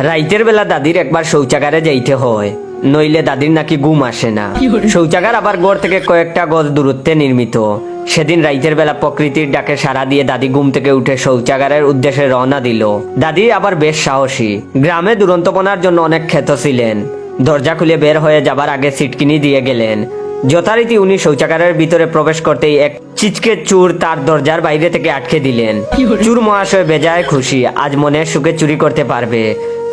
রাইতের বেলা দাদির একবার শৌচাগারে যাইতে হয়, নইলে দাদির নাকি ঘুম আসে না। শৌচাগার আবার ঘর থেকে কয়েকটা গজ দূরত্বে নির্মিত। সেদিন রাইতের বেলা প্রকৃতির ডাকে সাড়া দিয়ে দাদি ঘুম থেকে উঠে শৌচাগারের উদ্দেশ্যে রওনা দিল। দাদি আবার বেশ সাহসী, গ্রামে দুরন্তপনার জন্য অনেক খ্যাত ছিলেন। দরজা খুলে বের হয়ে যাবার আগে সিটকিনি দিয়ে গেলেন। যথারীতি উনি শৌচাগারের ভিতরে প্রবেশ করতেই এক চিচকে চোর তার দরজার বাইরে থেকে আটকে দিলেন। চোর মহাশয় বেজায় খুশি, আজ মনের সুখে চুরি করতে পারবে।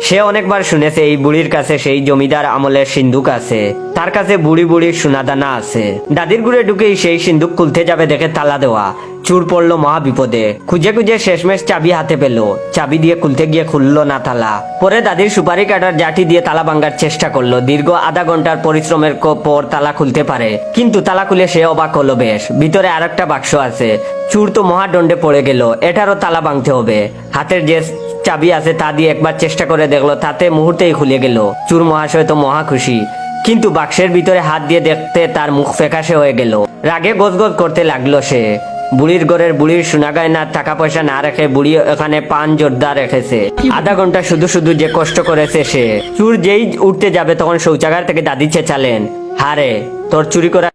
সে অনেকবার শুনেছে এই বুড়ির কাছে সেই জমিদার আমলের সিন্ধুক আছে, তার কাছে বুড়ি বুড়ির সোনাদানা আছে। দাদির ঘুরে ঢুকেই সেই সিন্ধুক খুলতে যাবে দেখে তালা দেওয়া। চোর পড়লো মহা বিপদে, খুঁজে খুঁজে শেষমেশ চাবি হাতে পেল। চাবি দিয়ে খুলতে গিয়ে খুললো না তালা। পরে দাদির সুপারি কাটার জাঠি দিয়ে তালা ভাঙার চেষ্টা করলো। দীর্ঘ আধা ঘন্টার পরিশ্রমের পর তালা খুলতে পারে, কিন্তু তালা খুলে সে অবাক হলো, বেশ ভিতরে আরেকটা বাক্স আছে। চোর তো মহাদণ্ডে পড়ে গেল, এটারও তালা ভাঙতে হবে। হাতের যে চাবি আছে তা দিয়ে একবার চেষ্টা করে দেখলো, তাতে মুহূর্তেই খুলে গেল। চোর মহাশয় তো মহা খুশি, কিন্তু বাক্সের ভিতরে হাত দিয়ে দেখতে তার মুখ ফ্যাকাশে হয়ে গেল। রাগে গজগজ করতে লাগলো সে। বুড়ির ঘরের বুড়ির সোনা গয়না টাকা পয়সা না রেখে বুড়ি এখানে পান জোরদার রেখেছে। আধা ঘন্টা শুধু শুধু যে কষ্ট করেছে সে। চোর যেই উঠতে যাবে তখন শৌচাগার থেকে দাদি চেঁচালেন, হারে তোর চুরি করা